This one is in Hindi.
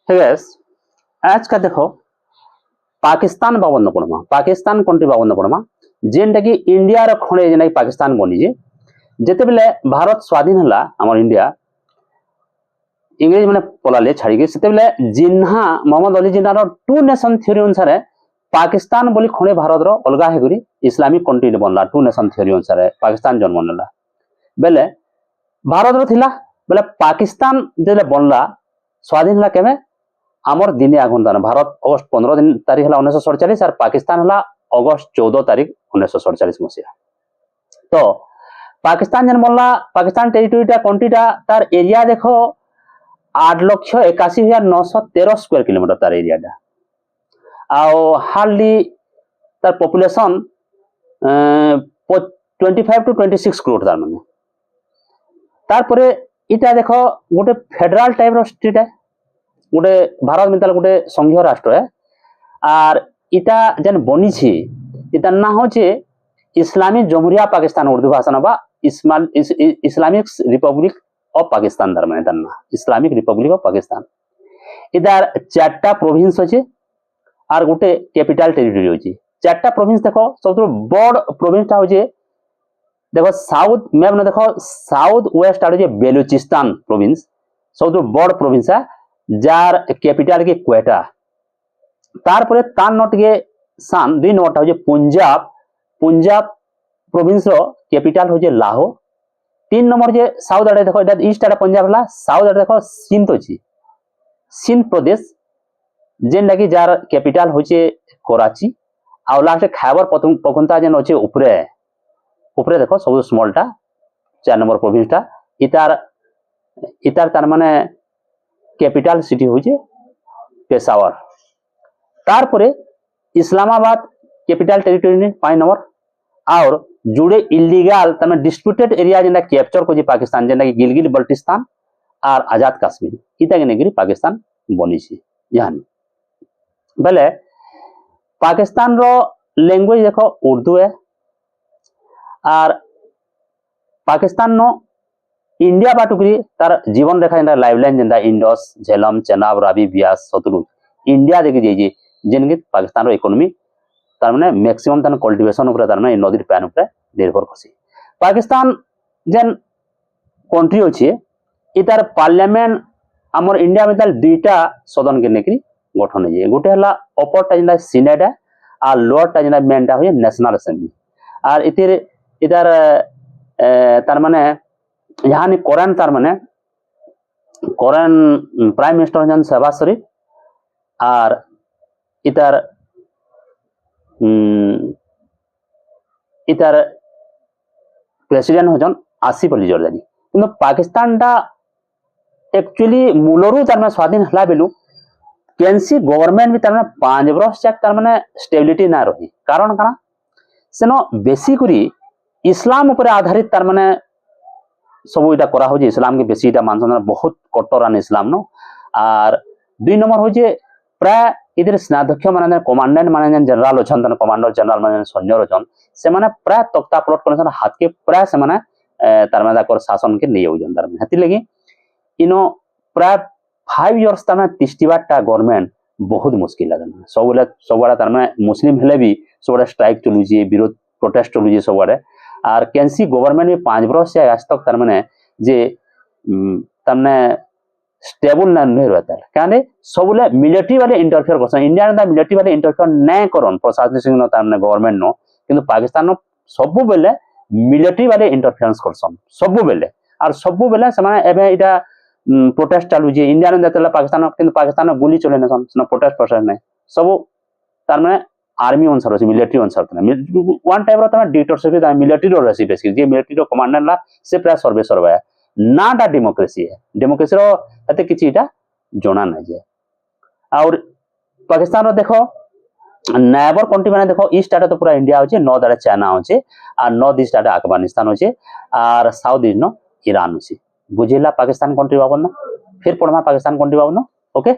गैस आज का देखो पाकिस्तान बाबन पड़मा पाकिस्तान कंट्री बाबन पड़मा जेनटा कि इंडिया रो खणे जेना पाकिस्तान बनी जे जेते बेले भारत स्वाधीन हला हमर इंडिया इंग्रेज माने पलाले छाड़ी के सेते बेले जिन्हा मोहम्मद अली जिन्हा रो टू नेशन थ्योरी अनुसार पाकिस्तान बोली खणे भारत रो अलगा हे गुरी इस्लामिक कंट्री बनला टू नेशन थ्योरी अनुसार पाकिस्तान जन्म नेला बेले भारत रो थिला बेले पाकिस्तान जेले बनला स्वाधीन हला केमे आमर दिने आगुन दान भारत अगस्त 15 दिन तारीख हला 1947 और पाकिस्तान हला अगस्त 14 तारीख 1947 मसिया। तो पाकिस्तान जन बनला पाकिस्तान टेरिटोरीटा कंट्रीटा तार एरिया देखो 8,81,913 स्क्वायर किलोमीटर तार एरियाटा आउ हार्डली तार पॉपुलेशन 25 टू 26 करोड़ तार माने तार परे इटा देखो गोटे फेडरल टाइप रो स्टेट है गोटे भारत में गोटे संघीय राष्ट्र है और इटा जेन बनी छी इतार ना होचे इस्लामिक जमहूरिया पाकिस्तान उर्दू भाषा ना इस्लामिक रिपब्लिक ऑफ पाकिस्तान धर्म है ना इस्लामिक रिपब्लिक ऑफ पाकिस्तान इधर 4टा प्रोविंस होचे और गोटे कैपिटल टेरिटरी होची 4टा प्रोविंस देखो सब बड़ प्रोविंस टा होचे देखो साउथ मैप ने देखो साउथ वेस्ट आड़ बेलुचिस्तान प्रोविंस सब बड़ प्रोविंस है जार कैपिटल के क्वेटा तार परे तार नोट के सान दुई नंबर हो पंजाब पंजाब प्रोविंस रो कैपिटल हो लाहौर 3 नंबर जे साउथ आड़े देखो इटा ईस्ट आड़े पंजाब हला साउथ आड़े देखो सिंध होची सिंध प्रदेश जेन लगी जार कैपिटल होचे कराची आ लास्ट खैबर पखतुनख्वा जेन होचे ऊपरे ऊपरे देखो सब स्मॉलटा 4 नंबर प्रोविंसटा इतार इतार तार माने कैपिटल सिटी होचे पेशावर तार परे इस्लामाबाद कैपिटल टेरिटरी ने 5 नंबर और जुड़े इलीगल तमे डिस्प्यूटेड एरिया जेना कैप्चर को जे पाकिस्तान जेना कि गिलगित बल्टिस्तान और आजाद कश्मीर इता के नेगिरी पाकिस्तान बनी छी यानी भले पाकिस्तान रो लैंग्वेज देखो उर्दू है और पाकिस्तान नो इंडिया बाटुकरी तार जीवन रेखा जेना लाइफलाइन जेना इंडस झेलम चेनाब रावी ब्यास शत्रुत इंडिया देखि जे जेनगे पाकिस्तान रो इकोनॉमी तार माने मैक्सिमम तान कल्टीवेशन ऊपर तार माने नदीर पैन ऊपर निर्भर करसी पाकिस्तान जेन कंट्री होचे इतार पार्लियामेंट हमर इंडिया में ताल दुईटा सदन के नेकरी गठन होजे गोटे हला अपर टा जेना सीनेट है और लोअर टा जेना मेन टा होय नेशनल असेंबली और इतिर इधर तार माने यहाँ कोरन तार माने कोरन प्राइम मिनिस्टर जन शहबाज शरीफ और इतर इतर प्रेसिडेंट होजन आसिफ अली जरदारी किंतु पाकिस्तान टा एक्चुअली मूलरू तार माने स्वाधीन हला बेलु केनसी गवर्नमेंट भी तार माने 5 वर्ष तक तार माने स्टेबिलिटी ना रही कारण काना सेनो बेसिकली इस्लाम ऊपर आधारित तार माने सब इटा करा हो इस्लाम के बेसी इटा मानसन बहुत कट्टरान इस्लाम नो और 2 नंबर हो प्राय इधर सेनाध्यक्ष माने कमांडेंट माने जनरल अछन तन कमांडर जनरल माने सैन्य अछन से माने प्राय तख्ता प्लॉट करन हाथ के प्राय से माने तार माने कर शासन के नै होजन तार माने हति लगी इनो प्राय 5 इयर्स तार माने 30टा गवर्नमेंट बहुत मुश्किल लागन सबले तार माने मुस्लिम हेले भी सबले स्ट्राइक चलु जे विरोध प्रोटेस्ट चलु जे सबले और कैंसी गवर्नमेंट में 5 वर्ष से आज तक तार माने जे तार माने स्टेबल ना नहीं रहता है काने सबले मिलिट्री वाले इंटरफेयर करसन इंडिया ने मिलिट्री वाले इंटरफेयर नै करन प्रशासनिक सिंह तार माने गवर्नमेंट नो किंतु पाकिस्तान नो सब बेले मिलिट्री वाले इंटरफेरेंस करसन सब बेले और सब बेले से माने एबे इटा प्रोटेस्ट चालू जे इंडिया ने देतला पाकिस्तान किंतु पाकिस्तान गोली चले नसन न प्रोटेस्ट नै सब तार माने आर्मी अनुसार होची मिलिट्री अनुसार वन टाइप रो तमे डिक्टेटरशिप मिलिट्री रो रेसी बेसिक जे मिलिट्री रो कमांडर ला से प्राय सर्वे सर्वे ना टा डेमोक्रेसी है डेमोक्रेसी रो अते किछि इटा जोना ना जे और पाकिस्तान रो देखो नेबर कंट्री माने देखो ईस्ट आटे तो पूरा इंडिया होचे नॉर्थ आटे चाइना होचे और नॉर्थ ईस्ट आटे अफगानिस्तान होचे और साउथ ईस्ट नो ईरान होचे बुझिला पाकिस्तान कंट्री बाबन फिर पढ़मा पाकिस्तान कंट्री बाबन ओके।